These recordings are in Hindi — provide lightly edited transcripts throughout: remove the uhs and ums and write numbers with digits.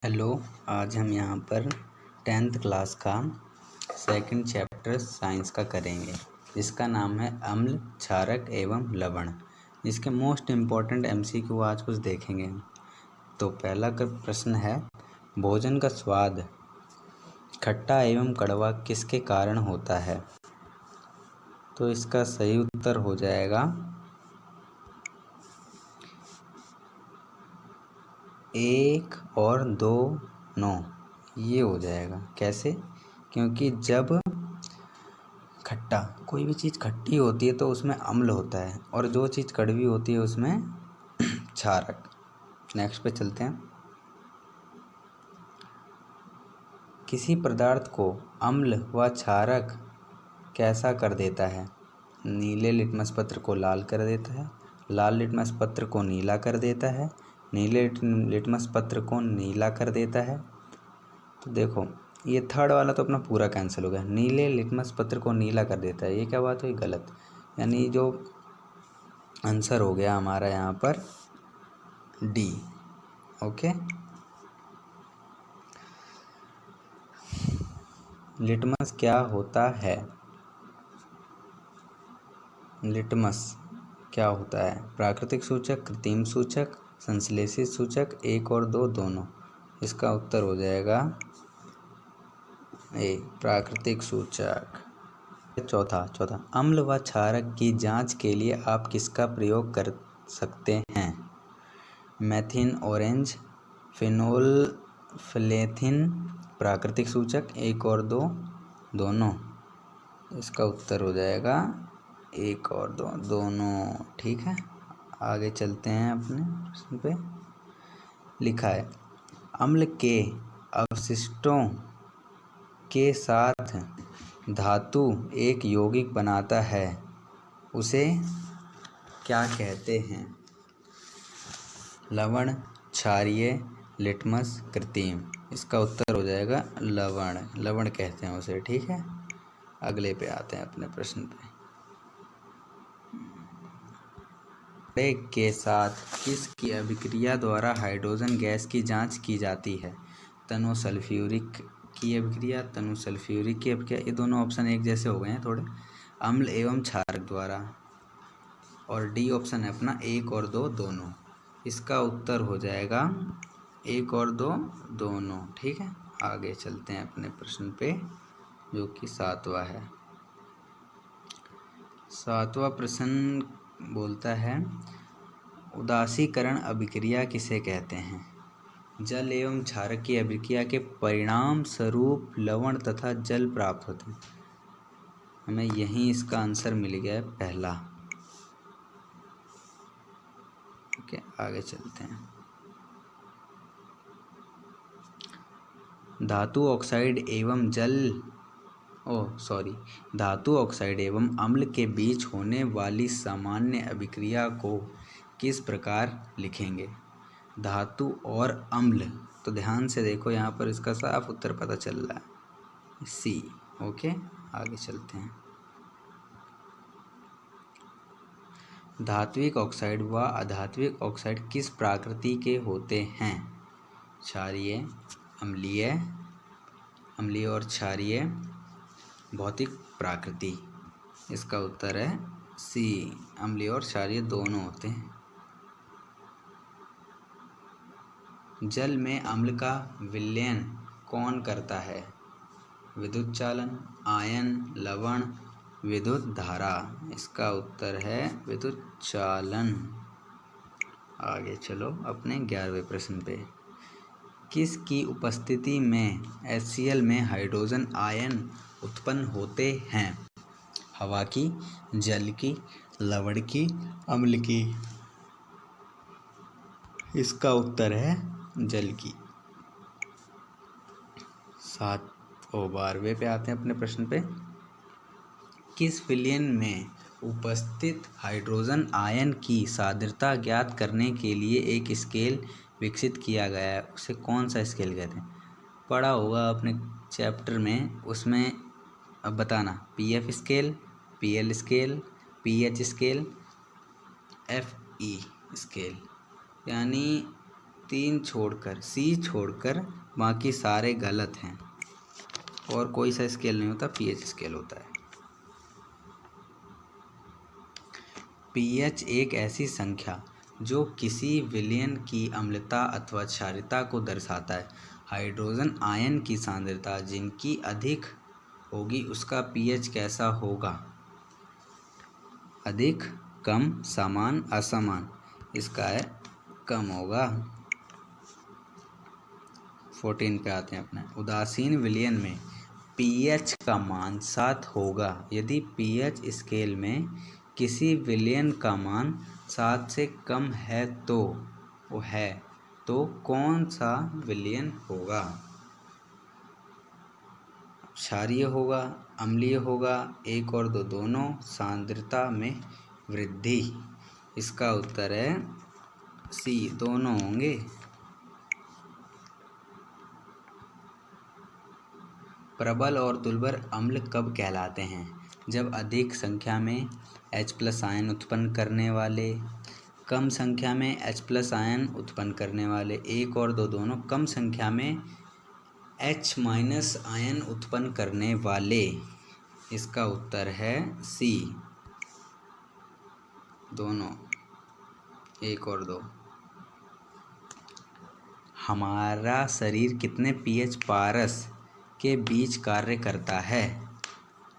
हेलो। आज हम यहाँ पर 10th क्लास का सेकंड चैप्टर साइंस का करेंगे, जिसका नाम है अम्ल, क्षारक एवं लवण। इसके मोस्ट इम्पॉर्टेंट MCQ आज कुछ देखेंगे हम। तो पहला प्रश्न है, भोजन का स्वाद खट्टा एवं कड़वा किसके कारण होता है? तो इसका सही उत्तर हो जाएगा 1 और 2 9, ये हो जाएगा। कैसे? क्योंकि जब कोई भी चीज़ खट्टी होती है तो उसमें अम्ल होता है, और जो चीज़ कड़वी होती है उसमें क्षारक। नेक्स्ट पे चलते हैं। किसी पदार्थ को अम्ल व क्षारक कैसा कर देता है? नीले लिटमस पत्र को लाल कर देता है, लाल लिटमस पत्र को नीला कर देता है, नीले लिटमस पत्र को नीला कर देता है। तो देखो, ये थर्ड वाला तो अपना पूरा कैंसिल हो गया। नीले लिटमस पत्र को नीला कर देता है, ये क्या बात हुई? गलत। यानी जो आंसर हो गया हमारा यहाँ पर डी। ओके। लिटमस क्या होता है? लिटमस क्या होता है? प्राकृतिक सूचक, कृत्रिम सूचक, संश्लेषित सूचक, 1 और 2 दोनों। इसका उत्तर हो जाएगा ए, प्राकृतिक सूचक। चौथा, अम्ल व क्षारक की जांच के लिए आप किसका प्रयोग कर सकते हैं? मेथिन ऑरेंज, फिनोल्फलेथिन, प्राकृतिक सूचक, 1 और 2 दोनों। इसका उत्तर हो जाएगा 1 और 2 दोनों। ठीक है, आगे चलते हैं अपने प्रश्न पे। लिखा है, अम्ल के अवशिष्टों के साथ धातु एक यौगिक बनाता है, उसे क्या कहते हैं? लवण, क्षारीय, लिटमस, कृत्रिम। इसका उत्तर हो जाएगा लवण। लवण कहते हैं उसे। ठीक है, अगले पे आते हैं अपने प्रश्न पे। के साथ किसकी अभिक्रिया द्वारा हाइड्रोजन गैस की जांच की जाती है? तनु सल्फ्यूरिक की अभिक्रिया, तनु सल्फ्यूरिक की अभिक्रिया। ये दोनों ऑप्शन एक जैसे हो गए हैं थोड़े। अम्ल एवं क्षारक द्वारा। और डी ऑप्शन है अपना 1 और 2 दोनों। इसका उत्तर हो जाएगा 1 और 2 दोनों। ठीक है, आगे चलते हैं अपने प्रश्न पे, जो कि 7वां है। 7वां प्रश्न बोलता है, उदासीकरण अभिक्रिया किसे कहते हैं? जल एवं क्षारक की अभिक्रिया के परिणाम स्वरूप लवण तथा जल प्राप्त होते हैं। हमें यहीं इसका आंसर मिल गया है, पहला। ओके, आगे चलते हैं। धातु ऑक्साइड एवं अम्ल के बीच होने वाली सामान्य अभिक्रिया को किस प्रकार लिखेंगे? धातु और अम्ल, तो ध्यान से देखो, यहाँ पर इसका साफ उत्तर पता चल रहा है, सी। ओके, आगे चलते हैं। धात्विक ऑक्साइड व अधात्विक ऑक्साइड किस प्रकृति के होते हैं? क्षारीय, अम्लीय और क्षारीय, भौतिक प्रकृति। इसका उत्तर है सी, अम्लीय और क्षारीय दोनों होते हैं। जल में अम्ल का विलयन कौन करता है? विद्युत चालन, आयन, लवण, विद्युत धारा। इसका उत्तर है विद्युत चालन। आगे चलो अपने 11वें प्रश्न पे। किस की उपस्थिति में HCl में हाइड्रोजन आयन उत्पन्न होते हैं? हवा की, जल की, लवण की, अम्ल की। इसका उत्तर है जल की। 12वें पे आते हैं अपने प्रश्न पे। किस विलयन में उपस्थित हाइड्रोजन आयन की सांद्रता ज्ञात करने के लिए एक स्केल विकसित किया गया है? उसे कौन सा स्केल कहते हैं? पढ़ा होगा अपने चैप्टर में, उसमें अब बताना। PF scale, PL scale, PH scale, FE scale. यानी 3 छोड़कर, सी छोड़कर बाकी सारे गलत हैं। और कोई सा स्केल नहीं होता, पीएच स्केल होता है। पीएच एक ऐसी संख्या जो किसी विलयन की अम्लता अथवा क्षारीयता को दर्शाता है। हाइड्रोजन आयन की सांद्रता जिनकी अधिक होगी उसका पीएच कैसा होगा? अधिक, कम, समान, असमान। इसका है कम होगा। 14 पे आते हैं अपने। उदासीन विलयन में पीएच का मान 7 होगा यदि पीएच स्केल में किसी विलयन का मान 7 से कम है तो कौन सा विलयन होगा? क्षारीय होगा, अम्लीय होगा, 1 और 2 दोनों, सांद्रता में वृद्धि। इसका उत्तर है सी, दोनों होंगे। प्रबल और दुर्बल अम्ल कब कहलाते हैं? जब अधिक संख्या में H+ आयन उत्पन्न करने वाले, कम संख्या में H+ आयन उत्पन्न करने वाले, 1 और 2 दोनों, कम संख्या में H- आयन उत्पन्न करने वाले। इसका उत्तर है सी, दोनों, 1 और 2। हमारा शरीर कितने पीएच पारस के बीच कार्य करता है?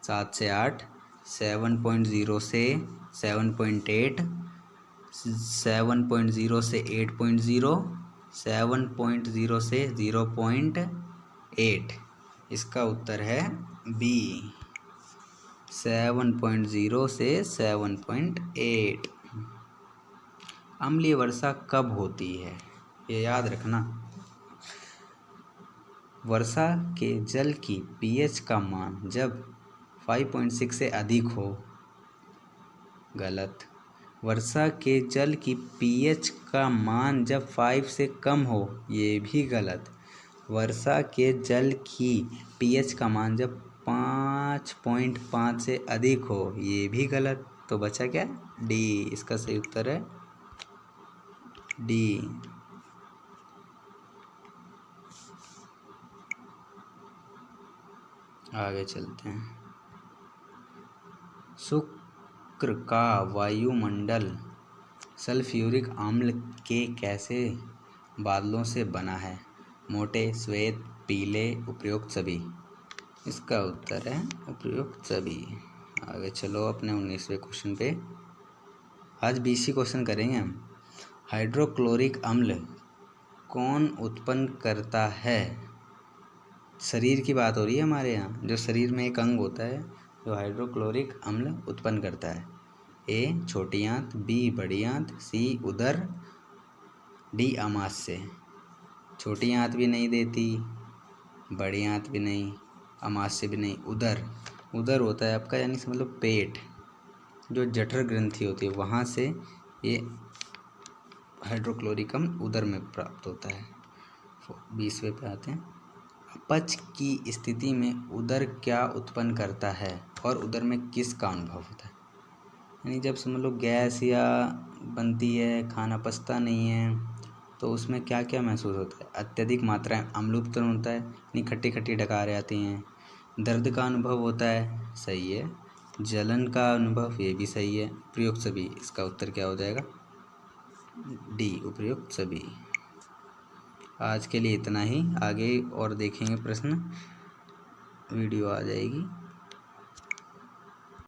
7 से 8, 7.0 से 7.8, 7.0 से 8.0, 7.0 से 0.8। इसका उत्तर है बी, 7.0 से 7.8। अम्लीय वर्षा कब होती है? ये याद रखना। वर्षा के जल की पीएच का मान जब 5.6 से अधिक हो। गलत। वर्षा के जल की पीएच का मान जब 5 से कम हो। ये भी गलत। वर्षा के जल की पीएच का मान जब 5.5 से अधिक हो। ये भी गलत। तो बचा क्या? डी। इसका सही उत्तर है डी। आगे चलते हैं। शुक्र का वायुमंडल सल्फ्यूरिक अम्ल के कैसे बादलों से बना है? मोटे, श्वेत, पीले, उपयुक्त सभी। इसका उत्तर है उपयुक्त सभी। आगे चलो अपने 19वें क्वेश्चन पे। आज 20 क्वेश्चन करेंगे हम। हाइड्रोक्लोरिक अम्ल कौन उत्पन्न करता है? शरीर की बात हो रही है हमारे यहाँ। जो शरीर में एक अंग होता है जो हाइड्रोक्लोरिक अम्ल उत्पन्न करता है। ए छोटी आंत, बी बड़ी आंत, सी उदर, डी आमाशय। छोटी आंत भी नहीं देती, बड़ी आंत भी नहीं, आमाशय भी नहीं। उदर, उदर होता है आपका यानी समझ लो पेट, जो जठर ग्रंथि होती है वहाँ से ये हाइड्रोक्लोरिक अम्ल उदर में प्राप्त होता है। 20वें पे आते हैं। अपच की स्थिति में उदर क्या उत्पन्न करता है और उदर में किसका अनुभव होता है? यानी जब समझ लो गैस या बनती है, खाना पचता नहीं है, तो उसमें क्या क्या महसूस होता है? अत्यधिक मात्रा में अम्ल उत्पन्न होता है, यानी खट्टी खट्टी डकारें आती हैं। दर्द का अनुभव होता है, सही है। जलन का अनुभव, ये भी सही है। उपयुक्त सभी। इसका उत्तर क्या हो जाएगा? डी, उपयुक्त सभी। आज के लिए इतना ही। आगे और देखेंगे प्रश्न, वीडियो आ जाएगी।